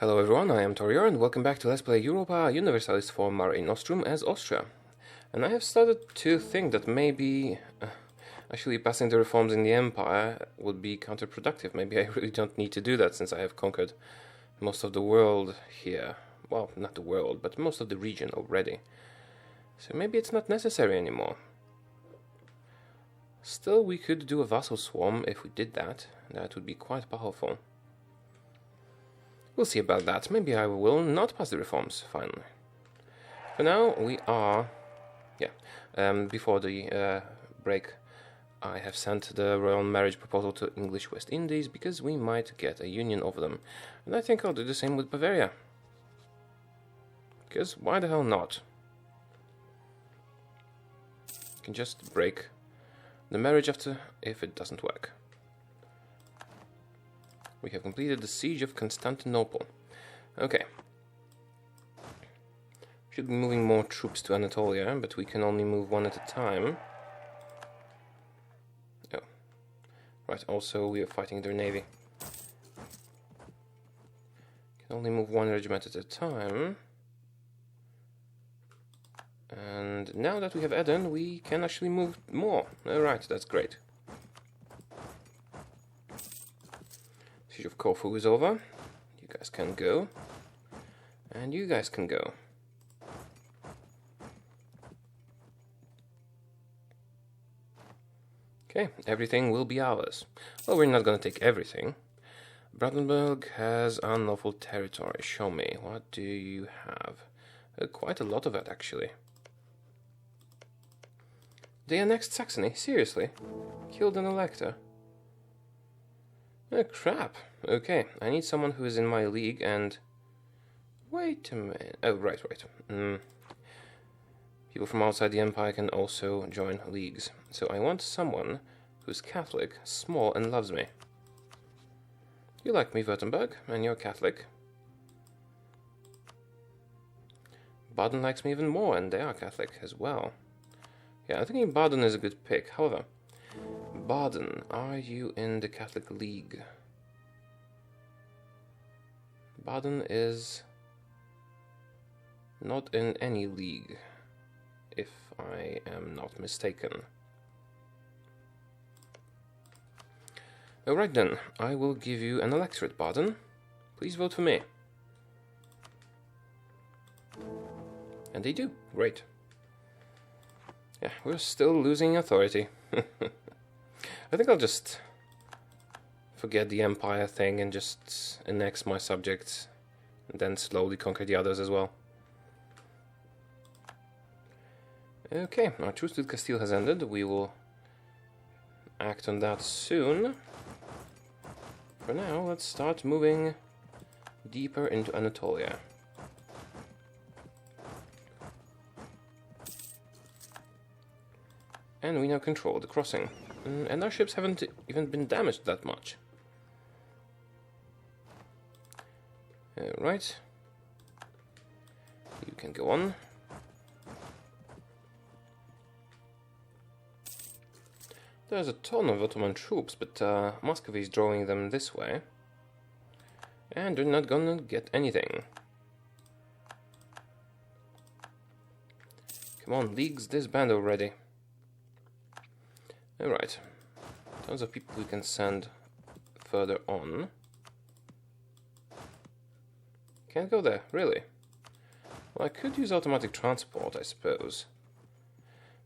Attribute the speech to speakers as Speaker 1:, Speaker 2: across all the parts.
Speaker 1: Hello everyone, I am Taureor and welcome back to Let's Play Europa Universalis IV Mare Nostrum as Austria. And I have started to think that maybe actually passing the reforms in the Empire would be counterproductive. Maybe I really don't need to do that since I have conquered most of the world here. Well, not the world, but most of the region already. So maybe it's not necessary anymore. Still, we could do a vassal swarm if we did that. That would be quite powerful. We'll see about that. Maybe I will not pass the reforms, finally. For now, we are... before the break, I have sent the royal marriage proposal to English West Indies because we might get a union over them. And I think I'll do the same with Bavaria. Because why the hell not? You can just break the marriage after if it doesn't work. We have completed the siege of Constantinople. Okay. Should be moving more troops to Anatolia, but we can only move one at a time. Oh. Right, also we are fighting their navy. Can only move one regiment at a time. And now that we have Eden, we can actually move more. Alright, that's great. Siege of Corfu is over. You guys can go. And you guys can go. Okay, everything will be ours. Well, we're not gonna take everything. Brandenburg has unlawful territory. Show me. What do you have? Quite a lot of it, actually. They annexed Saxony? Seriously? Killed an elector? Oh, crap. Okay, I need someone who is in my league and... Wait a minute. Oh, right. People from outside the Empire can also join leagues. So I want someone who's Catholic, small, and loves me. You like me, Württemberg, and you're Catholic. Baden likes me even more, and they are Catholic as well. Yeah, I think Baden is a good pick. However, Baden, are you in the Catholic League? Baden is not in any league, if I am not mistaken. Alright then, I will give you an electorate, Baden. Please vote for me. And they do. Great. Yeah, we're still losing authority. I think I'll just forget the Empire thing and just annex my subjects and then slowly conquer the others as well. Okay, our truce with Castile has ended. We will act on that soon. For now, let's start moving deeper into Anatolia. And we now control the crossing. And our ships haven't even been damaged that much. Right. You can go on. There's a ton of Ottoman troops, but Muscovy is drawing them this way. And they're not gonna get anything. Come on, leagues disband already. Alright. Tons of people we can send further on. Can't go there, really? Well, I could use automatic transport, I suppose.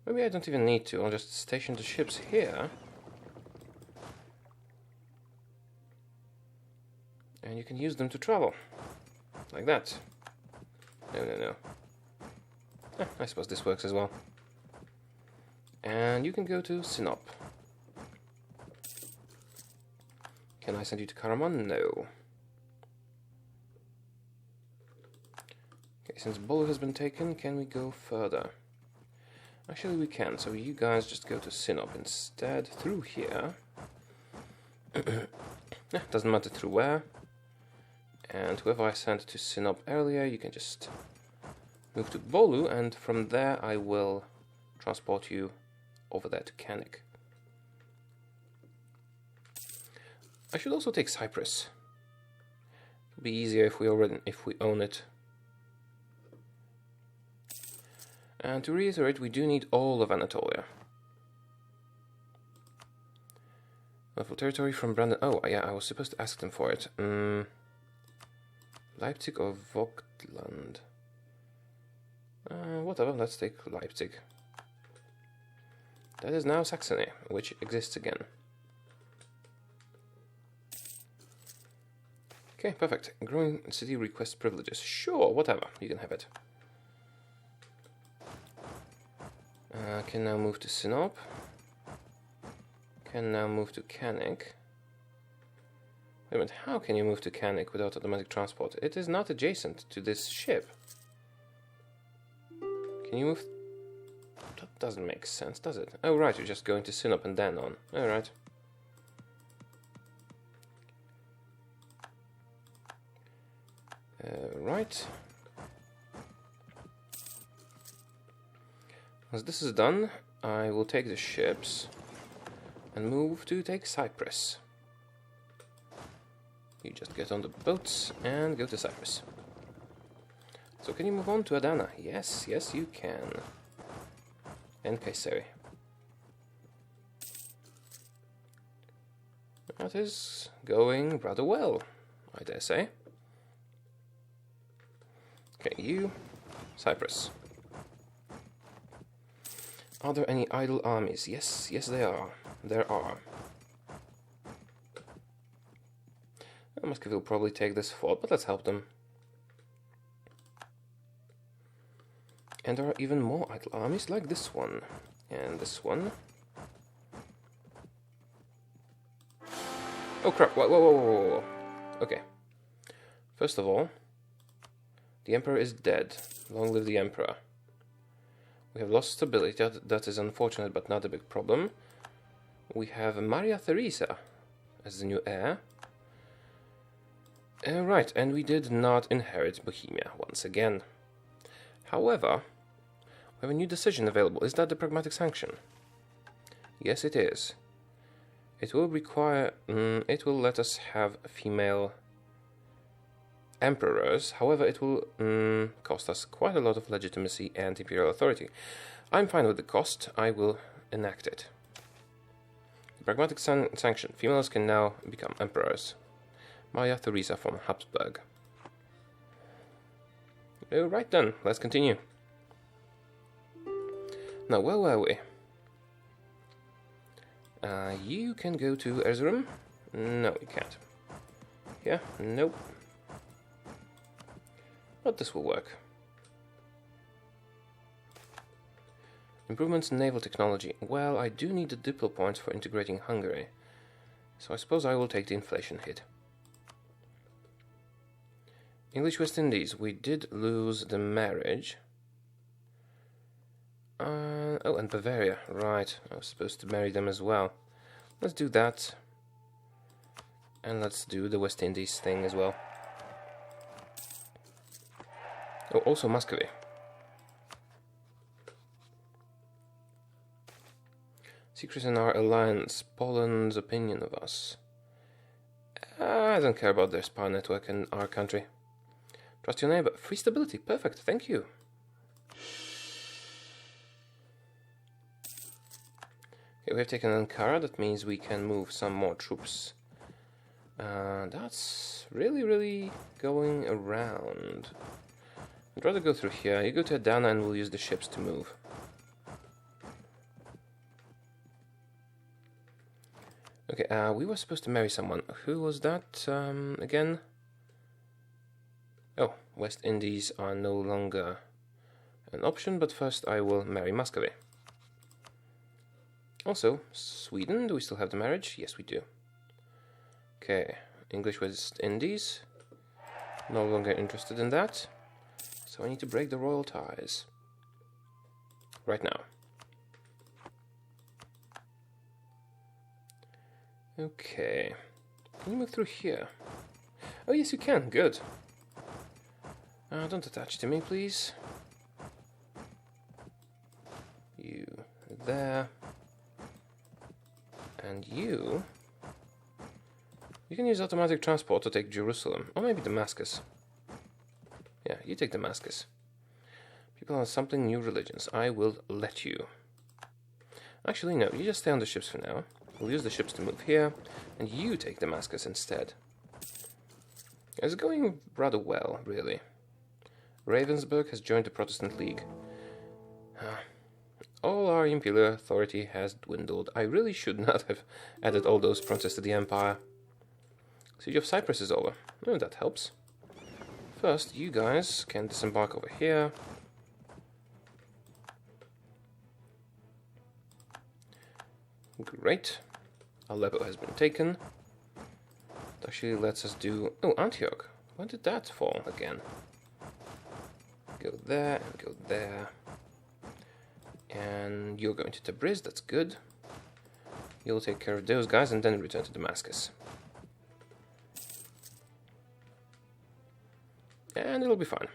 Speaker 1: Maybe I don't even need to, I'll just station the ships here. And you can use them to travel. Like that. No. I suppose this works as well. And you can go to Sinop. Can I send you to Karaman? No. Okay, since Bolu has been taken, can we go further? Actually, we can. So you guys just go to Sinop instead, through here. Doesn't matter through where. And whoever I sent to Sinop earlier, you can just move to Bolu, and from there I will transport you over there to Canik. I should also take Cyprus. Be easier if we own it. And to reiterate, we do need all of Anatolia. Full territory from Brandon. Oh, yeah, I was supposed to ask them for it. Leipzig or Vogtland? Whatever, let's take Leipzig. That is now Saxony, which exists again. Okay, perfect. Growing city request privileges. Sure, whatever, you can have it. Can now move to Sinop. Can now move to Canik. Wait a minute, how can you move to Canik without automatic transport? It is not adjacent to this ship. Can you move? That doesn't make sense, does it? Oh right, you're just going to Sinop and then on. Alright. Right. Once this is done, I will take the ships and move to take Cyprus. You just get on the boats and go to Cyprus. So can you move on to Adana? Yes, yes you can. And Kayseri. That is going rather well, I dare say. Okay, you, Cyprus. Are there any idle armies? Yes, yes there are. There are. Muscovy will probably take this fort, but let's help them. And there are even more idle armies, like this one. And this one. Oh crap, whoa, whoa, whoa, whoa, whoa. Okay. First of all, the Emperor is dead. Long live the Emperor. We have lost stability, that is unfortunate but not a big problem. We have Maria Theresa as the new heir. Right, and we did not inherit Bohemia once again. However, we have a new decision available. Is that the pragmatic sanction? Yes, it is. It will require... it will let us have female emperors. However, it will cost us quite a lot of legitimacy and imperial authority. I'm fine with the cost. I will enact it. The pragmatic sanction. Females can now become emperors. Maria Theresa from Habsburg. Right then, let's continue. Now, where were we? You can go to Erzurum. No, you can't. Yeah, nope. But this will work. Improvements in naval technology. Well, I do need the diplo points for integrating Hungary. So I suppose I will take the inflation hit. English West Indies. We did lose the marriage. Oh, and Bavaria. Right. I was supposed to marry them as well. Let's do that. And let's do the West Indies thing as well. Oh, also Muscovy. Secrets in our alliance. Poland's opinion of us. I don't care about their spy network in our country. Trust your neighbor. Free stability. Perfect. Thank you. Okay, we have taken Ankara. That means we can move some more troops. That's really going around. I'd rather go through here. You go to Adana and we'll use the ships to move. Okay, we were supposed to marry someone. Who was that again? Oh, West Indies are no longer an option, but first I will marry Muscovy. Also, Sweden, do we still have the marriage? Yes, we do. Okay, English West Indies. No longer interested in that. So I need to break the royal ties. Right now. Okay. Can you move through here? Oh, yes, you can. Good. Don't attach to me, please. You there. And you You can use automatic transport to take Jerusalem, or maybe Damascus. Yeah, you take Damascus. People have something new religions. I will let you. Actually, no, you just stay on the ships for now. We'll use the ships to move here, and you take Damascus instead. It's going rather well, really. Ravensburg has joined the Protestant League. All our imperial authority has dwindled. I really should not have added all those provinces to the empire. Siege of Cyprus is over. Oh, that helps. First, you guys can disembark over here. Great. Aleppo has been taken. That actually lets us do... Oh, Antioch. When did that fall again? Go there and go there. And you're going to Tabriz, that's good. You'll take care of those guys and then return to Damascus. And it'll be fine.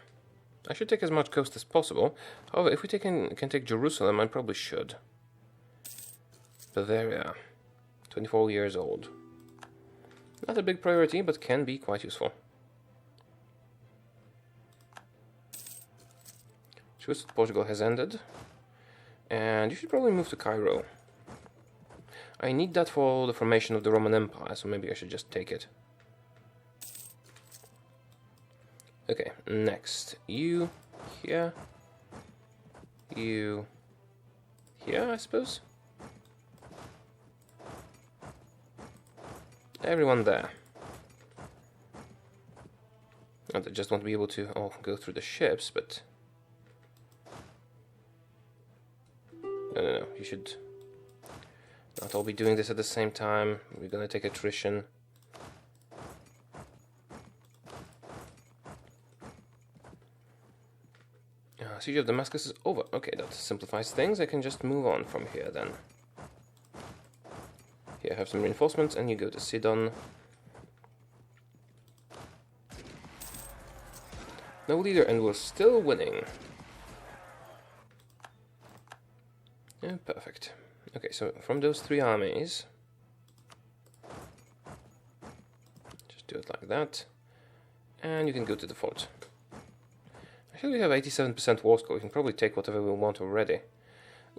Speaker 1: I should take as much coast as possible. However, if we can take Jerusalem, I probably should. Bavaria, 24 years old. Not a big priority, but can be quite useful. Truce with Portugal has ended. And you should probably move to Cairo. I need that for the formation of the Roman Empire, so maybe I should just take it. Okay, next. You here. You here, I suppose? Everyone there. I just want to be able to all go through the ships, but... No, you should not all be doing this at the same time. We're gonna take attrition. Siege of Damascus is over. Okay, that simplifies things. I can just move on from here then. Here, have some reinforcements, and you go to Sidon. No leader, and we're still winning. Yeah, perfect. Okay, so from those three armies, just do it like that, and you can go to the fort. Actually, we have 87% war score. We can probably take whatever we want already.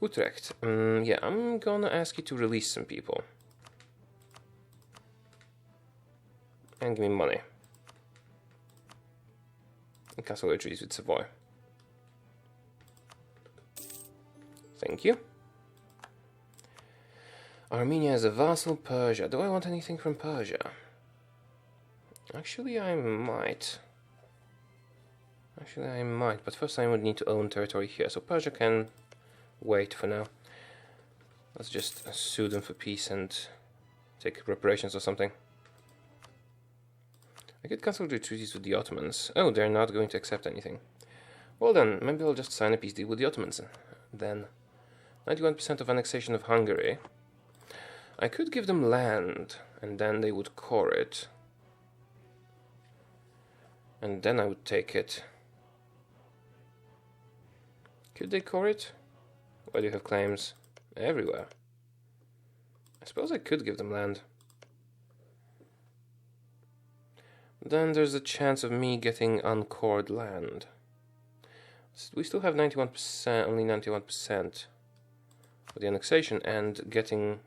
Speaker 1: Utrecht. Yeah, I'm gonna ask you to release some people. And give me money. And castle treaties with Savoy. Thank you. Armenia is a vassal. Persia. Do I want anything from Persia? Actually, I might. But first I would need to own territory here. So Persia can wait for now. Let's just sue them for peace and take reparations or something. I could cancel the treaties with the Ottomans. Oh, they're not going to accept anything. Well then, maybe I'll just sign a peace deal with the Ottomans. Then, 91% of annexation of Hungary. I could give them land, and then they would core it. And then I would take it. Could they core it? Why do you have claims? Everywhere. I suppose I could give them land. Then there's a chance of me getting uncored land. We still have 91%, only 91% for the annexation, and giving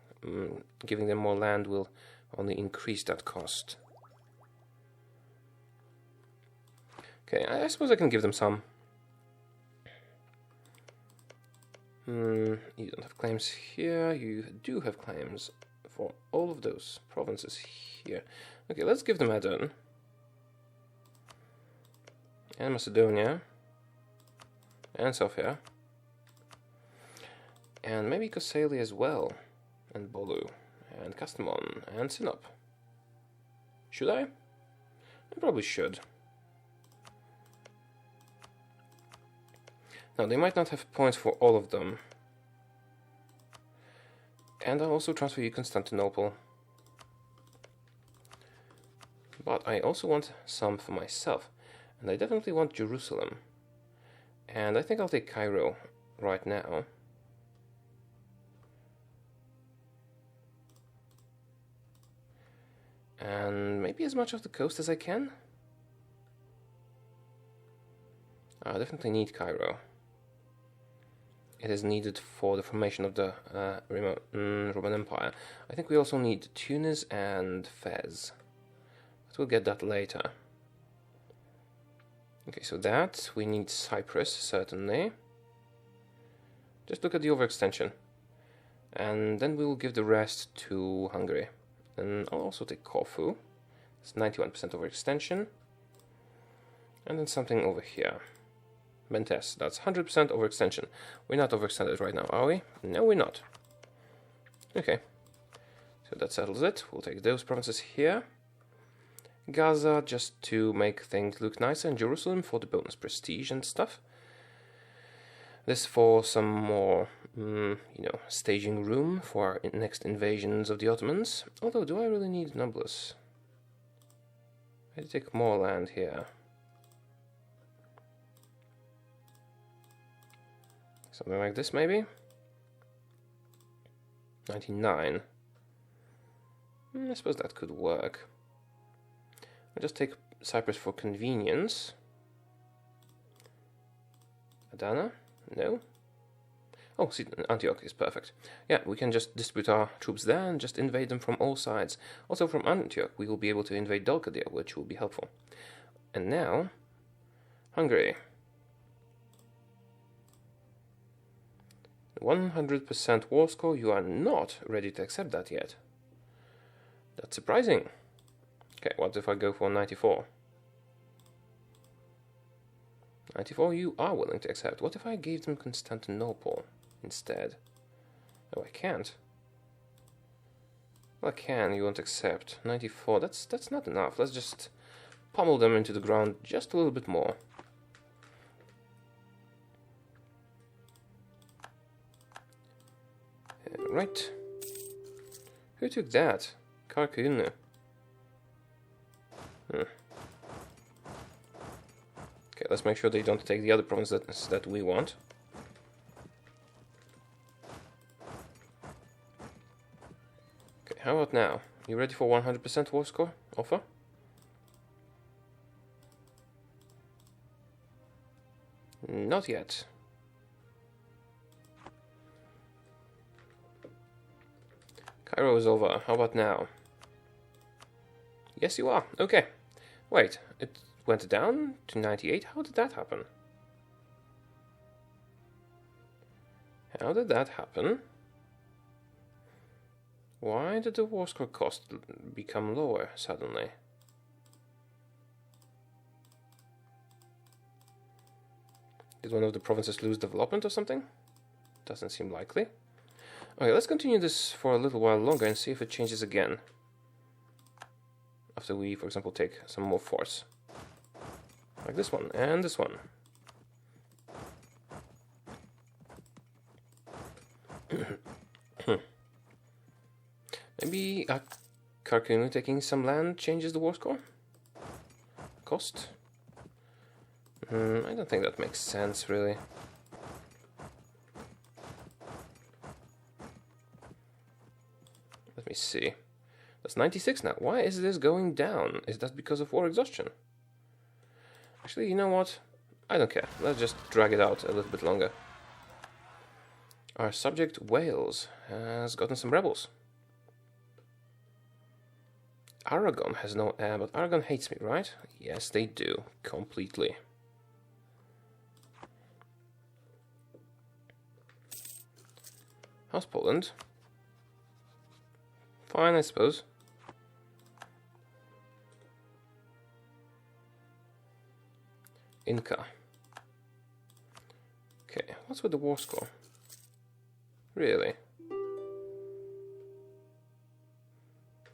Speaker 1: them more land will only increase that cost. Okay, I suppose I can give them some. You don't have claims here. You do have claims for all of those provinces here. Okay, let's give them Adon. And Macedonia. And Sofia. And maybe Kosali as well. And Bolu. And Kastamon. And Sinop. Should I? I probably should. Now, they might not have points for all of them. And I'll also transfer you Constantinople. But I also want some for myself. And I definitely want Jerusalem. And I think I'll take Cairo right now. And maybe as much of the coast as I can. I definitely need Cairo. It is needed for the formation of the Roman Empire. I think we also need Tunis and Fez. But we'll get that later. Okay, so that, we need Cyprus, certainly. Just look at the overextension. And then we will give the rest to Hungary. And I'll also take Corfu. It's 91% overextension. And then something over here. Bentes, that's 100% overextension. We're not overextended right now, are we? No, we're not. Okay. So that settles it. We'll take those provinces here. Gaza, just to make things look nicer, and Jerusalem for the bonus prestige and stuff. This for some more, staging room for our next invasions of the Ottomans. Although, do I really need Nablus? I take more land here. Something like this, maybe? 99. I suppose that could work. I'll just take Cyprus for convenience. Adana? No? Oh, see, Antioch is perfect. Yeah, we can just distribute our troops there and just invade them from all sides. Also from Antioch, we will be able to invade Dalkadir, which will be helpful. And now, Hungary. 100% war score, you are not ready to accept that yet. That's surprising. Okay, what if I go for 94? 94 you are willing to accept. What if I gave them Constantinople instead? Oh, I can't. Well, I can, you won't accept. 94, that's not enough. Let's just pummel them into the ground just a little bit more. Right. Who took that? Karkunu. Okay, let's make sure they don't take the other provinces that we want. Okay, how about now? You ready for 100% war score offer? Not yet. Cairo is over. How about now? Yes, you are. Okay. Wait, it went down to 98? How did that happen? How did that happen? Why did the war score cost become lower suddenly? Did one of the provinces lose development or something? Doesn't seem likely. Okay, let's continue this for a little while longer and see if it changes again. After we, for example, take some more force. Like this one, and this one. Maybe Karkunu taking some land changes the war score? Cost? I don't think that makes sense, really. Let me see. That's 96 now. Why is this going down? Is that because of war exhaustion? Actually, you know what? I don't care. Let's just drag it out a little bit longer. Our subject Wales has gotten some rebels. Aragon has no air, but Aragon hates me, right? Yes, they do. Completely. How's Poland? Fine, I suppose. Inca. Okay, what's with the war score? Really?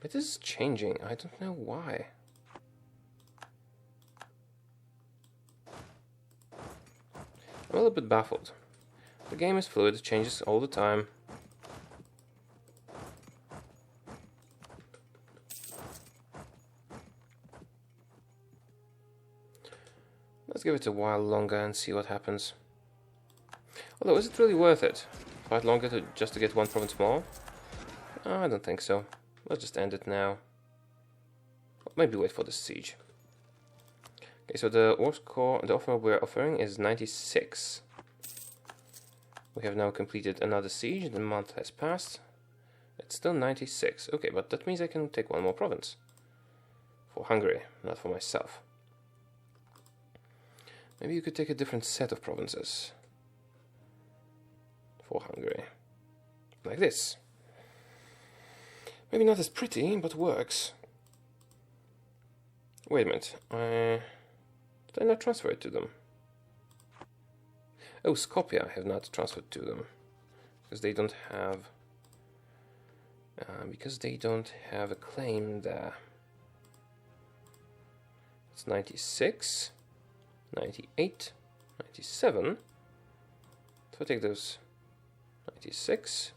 Speaker 1: It is changing, I don't know why. I'm a little bit baffled. The game is fluid, it changes all the time. Let's give it a while longer and see what happens. Although, is it really worth it? Fight longer just to get one province more? I don't think so. Let's just end it now. maybe wait for the siege. Okay, so the offer we're offering is 96. We have now completed another siege. The month has passed. It's still 96. Okay, but that means I can take one more province. For Hungary, not for myself. Maybe you could take a different set of provinces. For Hungary. Like this. Maybe not as pretty, but works. Wait a minute. Did I not transfer it to them? Oh, Skopje I have not transferred to them. Because they don't have... a claim there. It's 96, 98, 97. So I take those 96.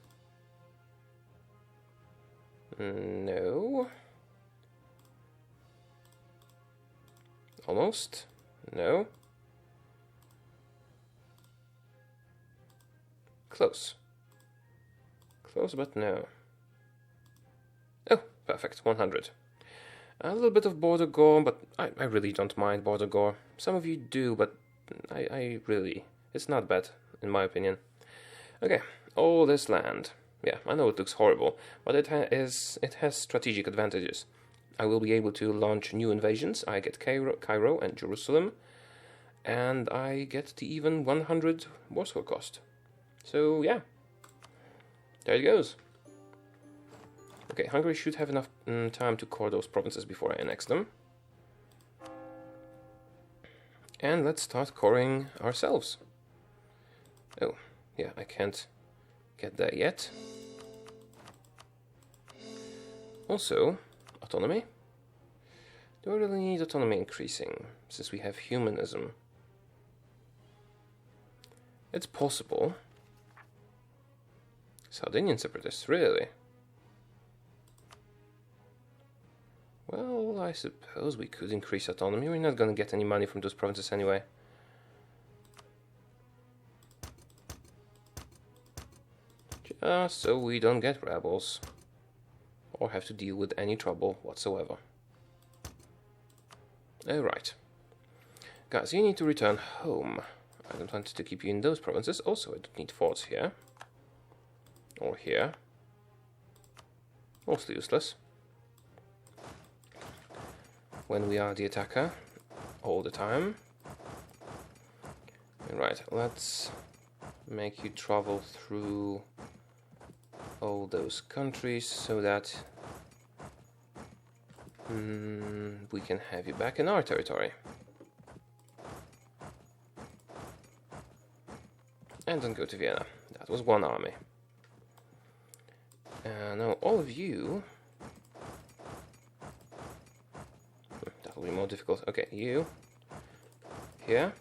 Speaker 1: No. Almost. No. Close. Close, but no. Oh, perfect. 100. A little bit of border gore, but I really don't mind border gore. Some of you do, but I really... It's not bad, in my opinion. Okay, all this land. Yeah, I know it looks horrible, but it has strategic advantages. I will be able to launch new invasions. I get Cairo and Jerusalem, and I get the even 100 war score cost. So yeah, there it goes. Okay, Hungary should have enough time to core those provinces before I annex them. And let's start coring ourselves. Oh, yeah, I can't get there yet. Also, autonomy. Do I really need autonomy increasing, since we have humanism? It's possible. Sardinian separatists, really? Well, I suppose we could increase autonomy. We're not going to get any money from those provinces anyway. Just so we don't get rebels. Or have to deal with any trouble whatsoever. Alright. Guys, you need to return home. I don't want to keep you in those provinces. Also, I don't need forts here. Or here. Mostly useless. When we are the attacker, all the time. Right, let's make you travel through all those countries so that we can have you back in our territory. And then go to Vienna. That was one army. Now all of you... That will be more difficult. Okay, you. Here.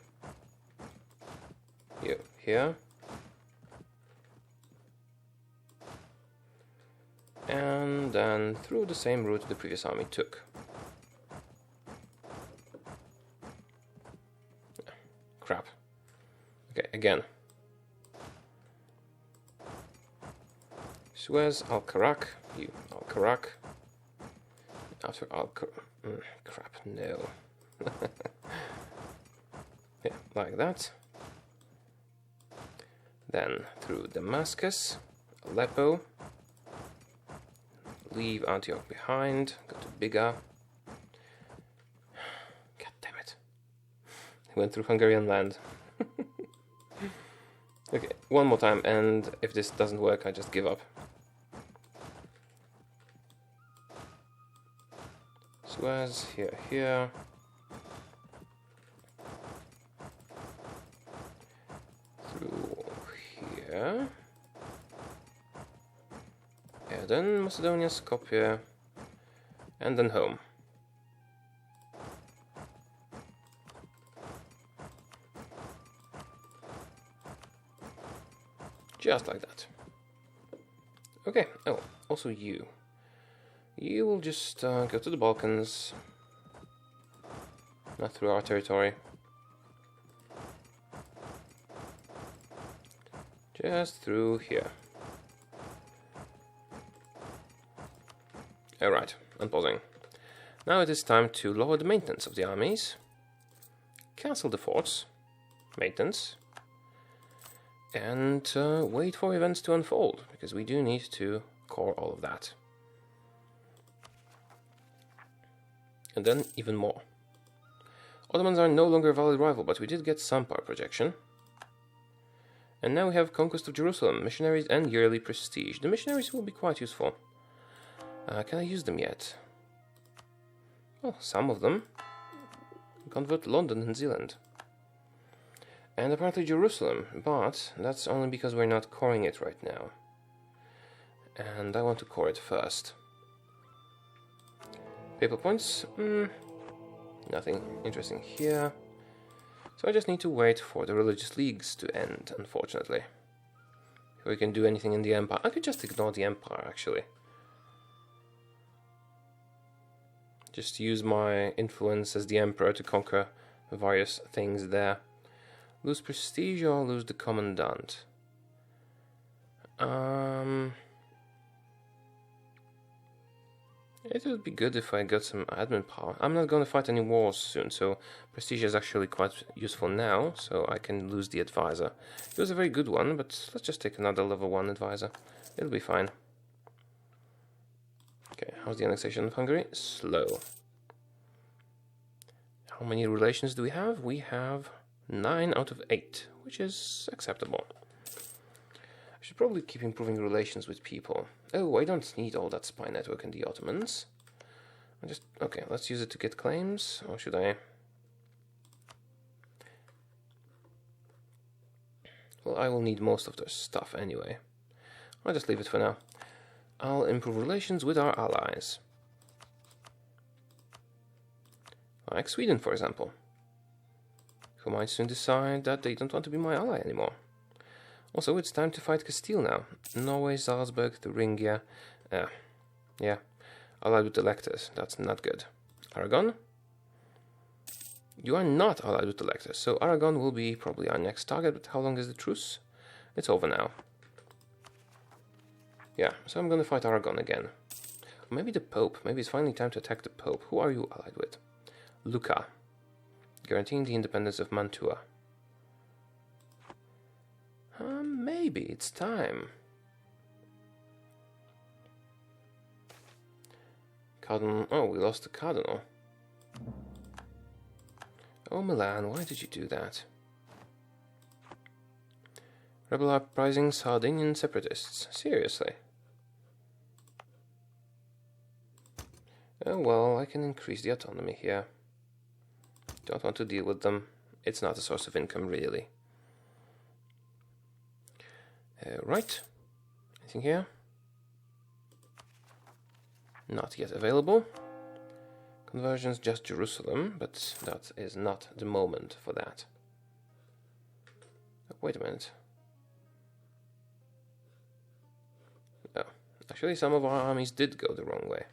Speaker 1: You. Here. And then through the same route the previous army took. Crap. Okay, again. Suez, Al-Karak, you, Al-Karak. After Al-Karak, crap, no. Yeah, like that. Then through Damascus, Aleppo. Leave Antioch behind, go to Biga. God damn it. He went through Hungarian land. Okay, one more time, and if this doesn't work, I just give up. Suez, here, here. Through here. Yeah, then Macedonia, Skopje, and then home. Just like that. Okay, oh, also you. You will just go to the Balkans. Not through our territory. Just through here. Alright, unpausing. Now it is time to lower the maintenance of the armies, cancel the forts, maintenance, and wait for events to unfold, because we do need to core all of that. And then even more. Ottomans are no longer a valid rival, but we did get some power projection. And now we have Conquest of Jerusalem, missionaries and yearly prestige. The missionaries will be quite useful. Can I use them yet? Well, some of them. Convert London and Zealand. And apparently Jerusalem, but that's only because we're not coring it right now. And I want to core it first. Papal points, nothing interesting here. So I just need to wait for the religious leagues to end, unfortunately. If we can do anything in the Empire, I could just ignore the Empire, actually. Just use my influence as the Emperor to conquer various things there. Lose prestige or lose the Commandant? It would be good if I got some admin power. I'm not going to fight any wars soon, so prestige is actually quite useful now, so I can lose the advisor. It was a very good one, but let's just take another level 1 advisor. It'll be fine. Okay, how's the annexation of Hungary? Slow. How many relations do we have? We have 9 out of 8, which is acceptable. I should probably keep improving relations with people. Oh, I don't need all that spy network in the Ottomans. Okay, let's use it to get claims, or should I? Well, I will need most of their stuff anyway. I'll just leave it for now. I'll improve relations with our allies. Like Sweden, for example, who might soon decide that they don't want to be my ally anymore. Also, it's time to fight Castile now. Norway, Salzburg, Thuringia. Yeah, allied with the electors. That's not good. Aragon? You are not allied with the electors, so Aragon will be probably our next target, but how long is the truce? It's over now. Yeah, so I'm gonna fight Aragon again. Or maybe the Pope. Maybe it's finally time to attack the Pope. Who are you allied with? Lucca. Guaranteeing the independence of Mantua. Maybe it's time. Cardinal. Oh, we lost the Cardinal. Oh, Milan, why did you do that? Rebel uprising Sardinian separatists. Seriously? Oh, well, I can increase the autonomy here. Don't want to deal with them. It's not a source of income, really. Right. Anything here? Not yet available. Conversions just Jerusalem, but that is not the moment for that. Oh, wait a minute. Oh, actually some of our armies did go the wrong way.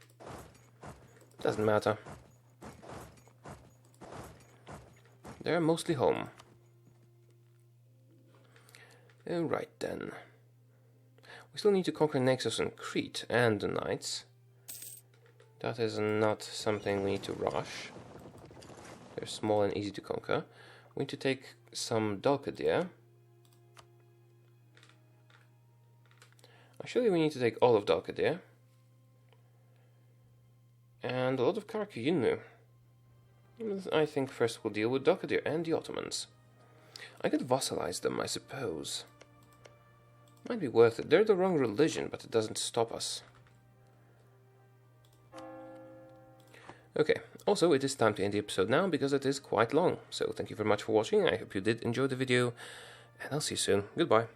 Speaker 1: Doesn't matter. They're mostly home. Right then. We still need to conquer Naxos and Crete and the Knights. That is not something we need to rush. They're small and easy to conquer. We need to take some Dalkadir. Actually, we need to take all of Dalkadir. And a lot of Karakuyinu. I think first we'll deal with Dalkadir and the Ottomans. I could vassalize them, I suppose. Might be worth it. They're the wrong religion, but it doesn't stop us. Okay, also it is time to end the episode now because it is quite long. So thank you very much for watching. I hope you did enjoy the video, and I'll see you soon. Goodbye.